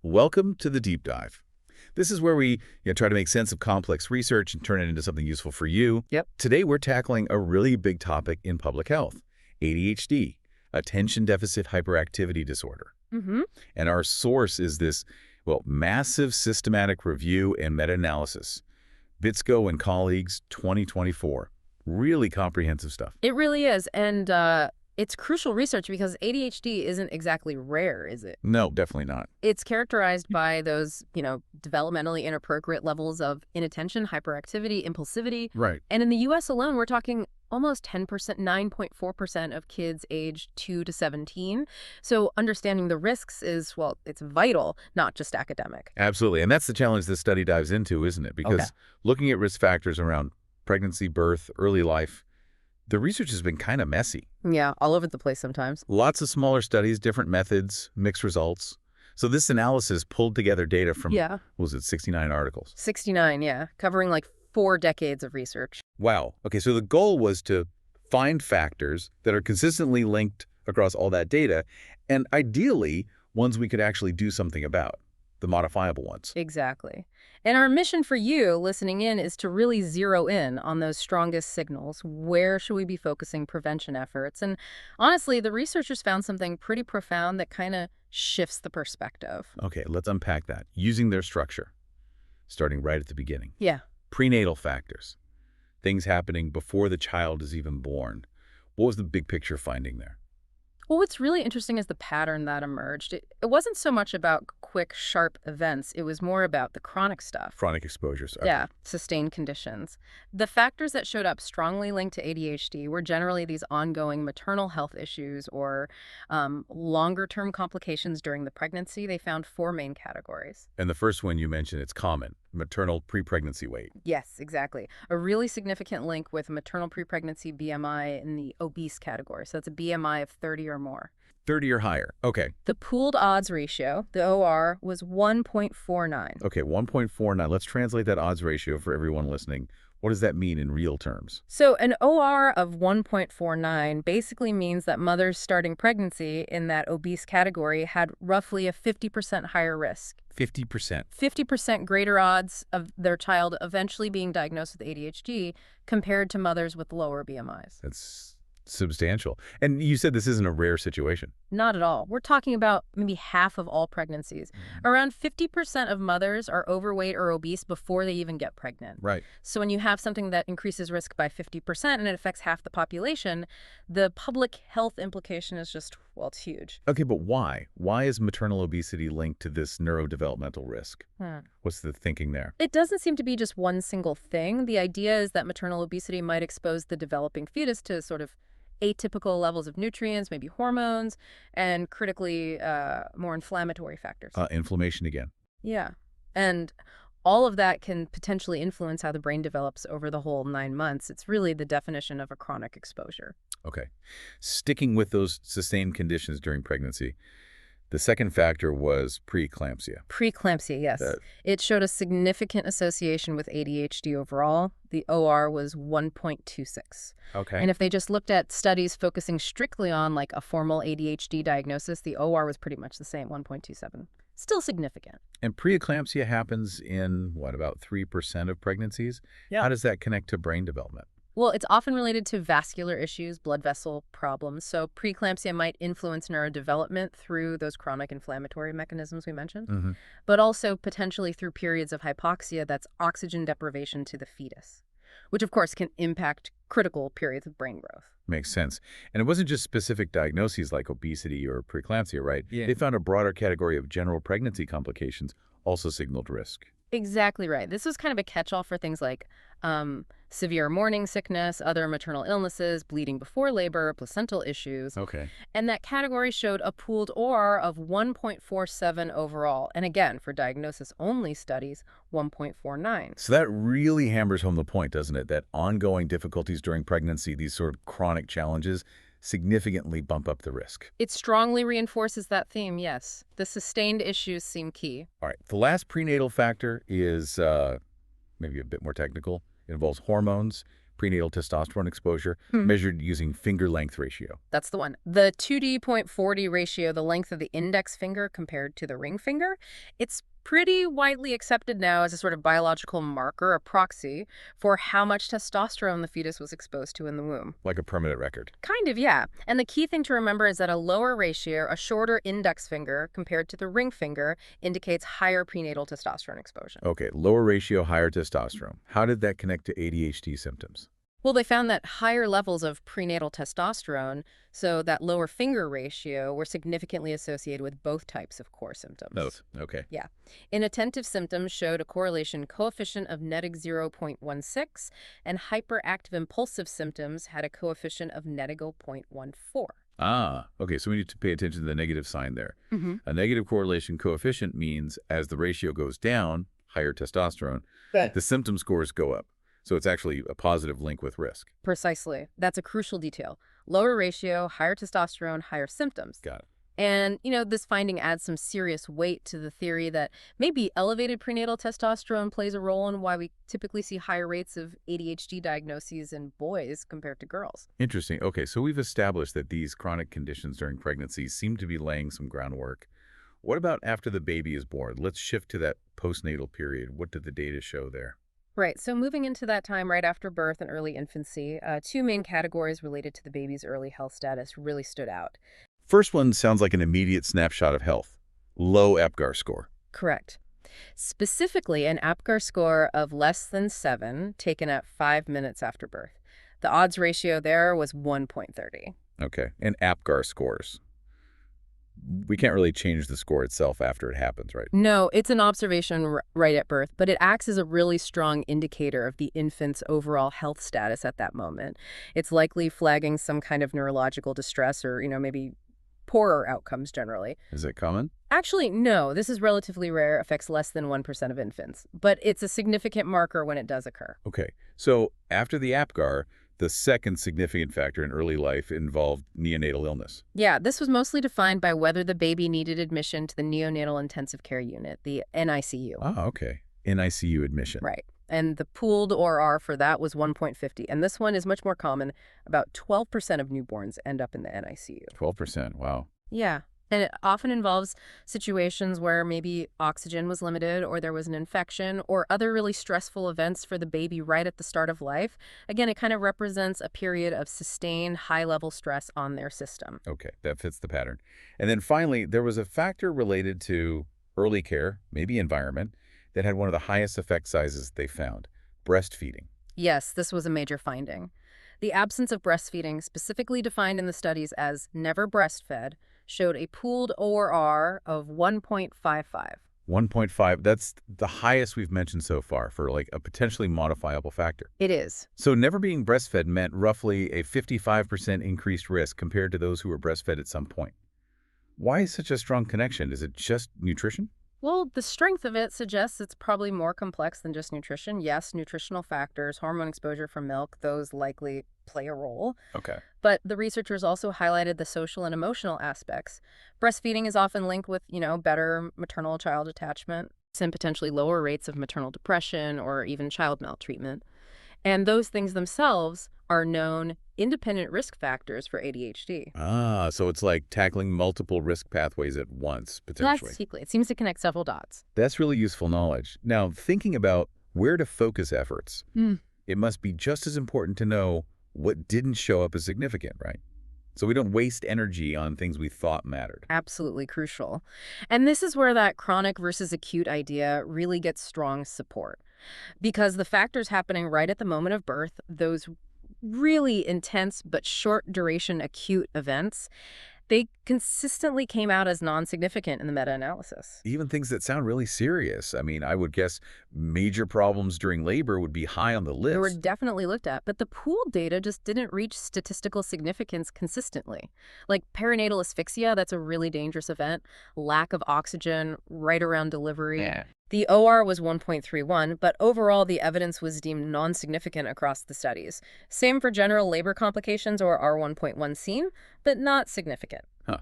Welcome to the Deep Dive. This is where we try to make sense of complex research and turn it into something useful for you. Yep. Today, we're tackling a really big topic in public health, ADHD, attention deficit hyperactivity disorder. Mm-hmm. And our source is this, massive systematic review and meta-analysis. Bitsko and colleagues, 2024. Really comprehensive stuff. It really is. And it's crucial research because ADHD isn't exactly rare, is it? No, definitely not. It's characterized by those, developmentally inappropriate levels of inattention, hyperactivity, impulsivity. Right. And in the U.S. alone, we're talking almost 10%, 9.4% of kids aged 2 to 17. So understanding the risks is, it's vital, not just academic. Absolutely. And that's the challenge this study dives into, isn't it? Because looking at risk factors around pregnancy, birth, early life, the research has been kind of messy. Yeah, all over the place sometimes. Lots of smaller studies, different methods, mixed results. So this analysis pulled together data from, 69 articles? 69, yeah, covering like 4 decades of research. Wow. Okay, so the goal was to find factors that are consistently linked across all that data, and ideally, ones we could actually do something about, the modifiable ones. Exactly. And our mission for you listening in is to really zero in on those strongest signals. Where should we be focusing prevention efforts? And honestly, the researchers found something pretty profound that kind of shifts the perspective. Okay, let's unpack that, using their structure, starting right at the beginning. Yeah. Prenatal factors, things happening before the child is even born. What was the big picture finding there? Well, what's really interesting is the pattern that emerged. It wasn't so much about quick, sharp events. It was more about the chronic stuff. Chronic exposures. Okay. Yeah, sustained conditions. The factors that showed up strongly linked to ADHD were generally these ongoing maternal health issues or longer-term complications during the pregnancy. They found 4 main categories. And the first one you mentioned, it's common, maternal pre-pregnancy weight. Yes, exactly. A really significant link with maternal pre-pregnancy BMI in the obese category. So that's a BMI of 30 or more. 30 or higher. Okay. The pooled odds ratio, the OR, was 1.49. Okay, 1.49. Let's translate that odds ratio for everyone listening. What does that mean in real terms? So an OR of 1.49 basically means that mothers starting pregnancy in that obese category had roughly a 50% higher risk. 50%. 50% greater odds of their child eventually being diagnosed with ADHD compared to mothers with lower BMIs. That's substantial. And you said this isn't a rare situation. Not at all. We're talking about maybe half of all pregnancies. Around 50% of mothers are overweight or obese before they even get pregnant. Right. So when you have something that increases risk by 50% and it affects half the population, the public health implication is just, it's huge. Okay, but why? Why is maternal obesity linked to this neurodevelopmental risk? What's the thinking there? It doesn't seem to be just one single thing. The idea is that maternal obesity might expose the developing fetus to sort of atypical levels of nutrients, maybe hormones, and critically more inflammatory factors. Inflammation again. Yeah. And all of that can potentially influence how the brain develops over the whole 9 months. It's really the definition of a chronic exposure. Okay. Sticking with those sustained conditions during pregnancy, the second factor was preeclampsia. Preeclampsia, yes. It showed a significant association with ADHD overall. The OR was 1.26. Okay. And if they just looked at studies focusing strictly on like a formal ADHD diagnosis, the OR was pretty much the same, 1.27. Still significant. And preeclampsia happens in, about 3% of pregnancies? Yeah. How does that connect to brain development? Well, it's often related to vascular issues, blood vessel problems. So preeclampsia might influence neurodevelopment through those chronic inflammatory mechanisms we mentioned, but also potentially through periods of hypoxia that's oxygen deprivation to the fetus, which of course can impact critical periods of brain growth. Makes sense. And it wasn't just specific diagnoses like obesity or preeclampsia, right? Yeah. They found a broader category of general pregnancy complications also signaled risk. Exactly right. This was kind of a catch-all for things like severe morning sickness, other maternal illnesses, bleeding before labor, placental issues. Okay. And that category showed a pooled OR of 1.47 overall. And again, for diagnosis-only studies, 1.49. So that really hammers home the point, doesn't it? That ongoing difficulties during pregnancy, these sort of chronic challenges, significantly bump up the risk. It strongly reinforces that theme, yes. The sustained issues seem key. All right. The last prenatal factor is maybe a bit more technical. It involves hormones, prenatal testosterone exposure, measured using finger length ratio. That's the one. The 2D.40 ratio, the length of the index finger compared to the ring finger, it's pretty widely accepted now as a sort of biological marker, a proxy, for how much testosterone the fetus was exposed to in the womb. Like a permanent record. Kind of, yeah. And the key thing to remember is that a lower ratio, a shorter index finger compared to the ring finger, indicates higher prenatal testosterone exposure. Okay, lower ratio, higher testosterone. How did that connect to ADHD symptoms? Well, they found that higher levels of prenatal testosterone, so that lower finger ratio, were significantly associated with both types of core symptoms. Both. Okay. Yeah. Inattentive symptoms showed a correlation coefficient of netting 0.16, and hyperactive impulsive symptoms had a coefficient of netting 0.14. Ah, okay, so we need to pay attention to the negative sign there. A negative correlation coefficient means as the ratio goes down, higher testosterone, the symptom scores go up. So it's actually a positive link with risk. Precisely. That's a crucial detail. Lower ratio, higher testosterone, higher symptoms. Got it. And, this finding adds some serious weight to the theory that maybe elevated prenatal testosterone plays a role in why we typically see higher rates of ADHD diagnoses in boys compared to girls. Interesting. Okay, so we've established that these chronic conditions during pregnancy seem to be laying some groundwork. What about after the baby is born? Let's shift to that postnatal period. What did the data show there? Right. So moving into that time right after birth and early infancy, two main categories related to the baby's early health status really stood out. First one sounds like an immediate snapshot of health. Low APGAR score. Correct. Specifically, an APGAR score of less than 7 taken at 5 minutes after birth. The odds ratio there was 1.30. Okay, and APGAR scores. We can't really change the score itself after it happens, right? No, it's an observation right at birth, but it acts as a really strong indicator of the infant's overall health status at that moment. It's likely flagging some kind of neurological distress or, maybe poorer outcomes generally. Is it common? Actually, no. This is relatively rare, affects less than 1% of infants, but it's a significant marker when it does occur. Okay, so after the APGAR, the second significant factor in early life involved neonatal illness. Yeah, this was mostly defined by whether the baby needed admission to the neonatal intensive care unit, the NICU. Ah, okay. NICU admission. Right. And the pooled ORR for that was 1.50. And this one is much more common. About 12% of newborns end up in the NICU. 12%, wow. Yeah. And it often involves situations where maybe oxygen was limited or there was an infection or other really stressful events for the baby right at the start of life. Again, it kind of represents a period of sustained high-level stress on their system. Okay, that fits the pattern. And then finally, there was a factor related to early care, maybe environment, that had one of the highest effect sizes they found, breastfeeding. Yes, this was a major finding. The absence of breastfeeding, specifically defined in the studies as never breastfed, showed a pooled ORR of 1.55. 1.5, that's the highest we've mentioned so far for like a potentially modifiable factor. It is. So never being breastfed meant roughly a 55% increased risk compared to those who were breastfed at some point. Why is such a strong connection? Is it just nutrition? Well, the strength of it suggests it's probably more complex than just nutrition. Yes, nutritional factors, hormone exposure from milk, those likely play a role. Okay. But the researchers also highlighted the social and emotional aspects. Breastfeeding is often linked with, better maternal-child attachment and potentially lower rates of maternal depression or even child maltreatment. And those things themselves are known independent risk factors for ADHD. Ah, so it's like tackling multiple risk pathways at once, potentially. That's it seems to connect several dots. That's really useful knowledge. Now, thinking about where to focus efforts, it must be just as important to know what didn't show up as significant, right? So we don't waste energy on things we thought mattered. Absolutely crucial. And this is where that chronic versus acute idea really gets strong support. Because the factors happening right at the moment of birth, those really intense but short duration acute events, they consistently came out as non-significant in the meta-analysis. Even things that sound really serious. I mean, I would guess major problems during labor would be high on the list. They were definitely looked at, but the pooled data just didn't reach statistical significance consistently. Like perinatal asphyxia, that's a really dangerous event. Lack of oxygen right around delivery. Yeah. The OR was 1.31, but overall the evidence was deemed non-significant across the studies. Same for general labor complications or R1.1 seen, but not significant. Huh.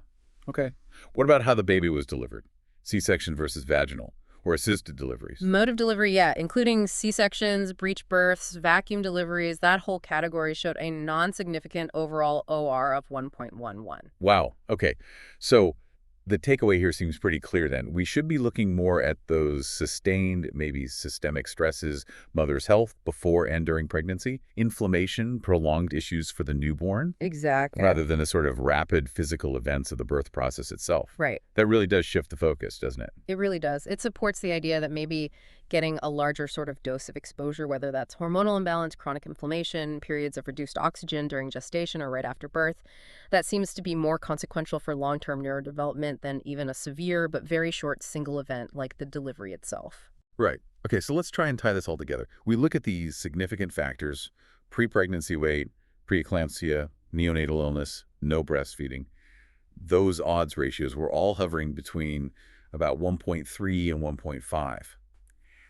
Okay. What about how the baby was delivered? C-section versus vaginal. or assisted deliveries. Mode of delivery, yeah, including C-sections, breech births, vacuum deliveries, that whole category showed a non-significant overall OR of 1.11. Wow. Okay. So the takeaway here seems pretty clear then. We should be looking more at those sustained, maybe systemic stresses, mother's health before and during pregnancy, inflammation, prolonged issues for the newborn, Exactly. rather than the sort of rapid physical events of the birth process itself. Right. That really does shift the focus, doesn't it? It really does. It supports the idea that maybe getting a larger sort of dose of exposure, whether that's hormonal imbalance, chronic inflammation, periods of reduced oxygen during gestation or right after birth, that seems to be more consequential for long-term neurodevelopment than even a severe but very short single event like the delivery itself. Right. Okay, so let's try and tie this all together. We look at these significant factors: pre-pregnancy weight, preeclampsia, neonatal illness, no breastfeeding. Those odds ratios were all hovering between about 1.3 and 1.5.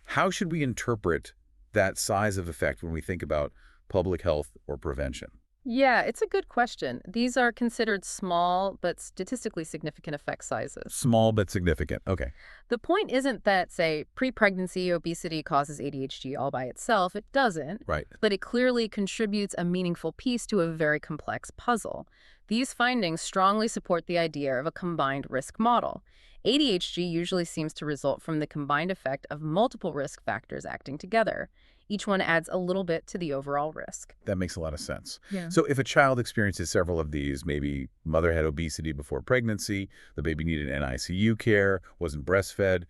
How should we interpret that size of effect when we think about public health or prevention? Yeah, it's a good question. These are considered small but statistically significant effect sizes. Small but significant. Okay. The point isn't that, say, pre-pregnancy obesity causes ADHD all by itself. It doesn't. Right. But it clearly contributes a meaningful piece to a very complex puzzle. These findings strongly support the idea of a combined risk model. ADHD usually seems to result from the combined effect of multiple risk factors acting together. Each one adds a little bit to the overall risk. That makes a lot of sense. Yeah. So if a child experiences several of these, maybe mother had obesity before pregnancy, the baby needed NICU care, wasn't breastfed,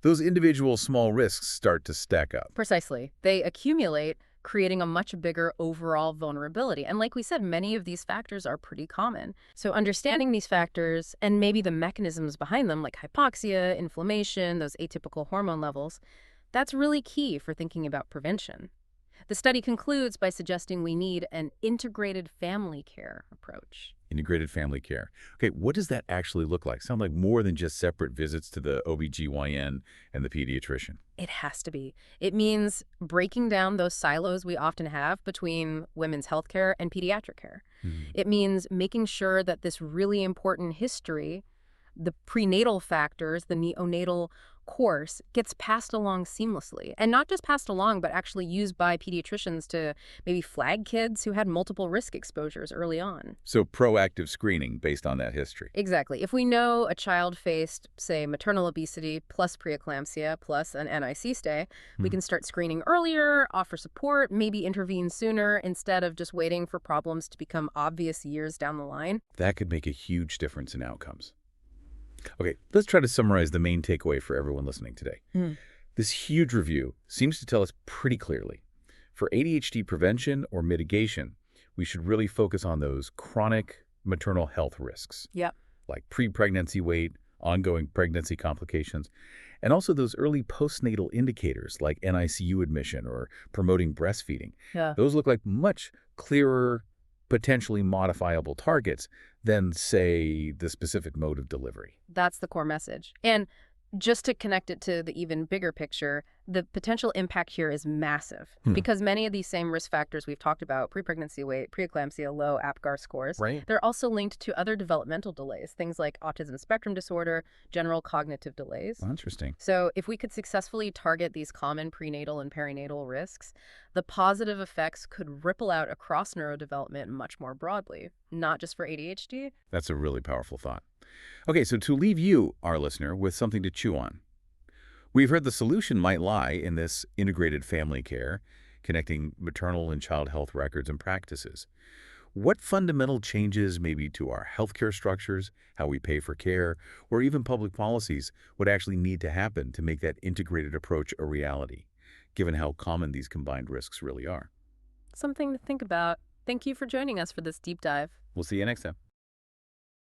those individual small risks start to stack up. Precisely. They accumulate, creating a much bigger overall vulnerability. And like we said, many of these factors are pretty common. So understanding these factors and maybe the mechanisms behind them, like hypoxia, inflammation, those atypical hormone levels, that's really key for thinking about prevention. The study concludes by suggesting we need an integrated family care approach. Integrated family care. Okay, what does that actually look like? Sound like more than just separate visits to the OBGYN and the pediatrician. It has to be. It means breaking down those silos we often have between women's healthcare and pediatric care. It means making sure that this really important history, the prenatal factors, the neonatal course, gets passed along seamlessly. And not just passed along, but actually used by pediatricians to maybe flag kids who had multiple risk exposures early on. So proactive screening based on that history. Exactly. If we know a child faced, say, maternal obesity plus preeclampsia plus an NIC stay, we can start screening earlier, offer support, maybe intervene sooner instead of just waiting for problems to become obvious years down the line. That could make a huge difference in outcomes. Okay, let's try to summarize the main takeaway for everyone listening today. This huge review seems to tell us pretty clearly. For ADHD prevention or mitigation, we should really focus on those chronic maternal health risks. Yep. Like pre-pregnancy weight, ongoing pregnancy complications, and also those early postnatal indicators like NICU admission or promoting breastfeeding. Yeah. Those look like much clearer, potentially modifiable targets than, say, the specific mode of delivery. That's the core message. And just to connect it to the even bigger picture, the potential impact here is massive because many of these same risk factors we've talked about, pre-pregnancy weight, preeclampsia, low APGAR scores, they're also linked to other developmental delays, things like autism spectrum disorder, general cognitive delays. Oh, interesting. So if we could successfully target these common prenatal and perinatal risks, the positive effects could ripple out across neurodevelopment much more broadly, not just for ADHD. That's a really powerful thought. Okay, so to leave you, our listener, with something to chew on, we've heard the solution might lie in this integrated family care, connecting maternal and child health records and practices. What fundamental changes, maybe to our healthcare structures, how we pay for care, or even public policies would actually need to happen to make that integrated approach a reality, given how common these combined risks really are? Something to think about. Thank you for joining us for this deep dive. We'll see you next time.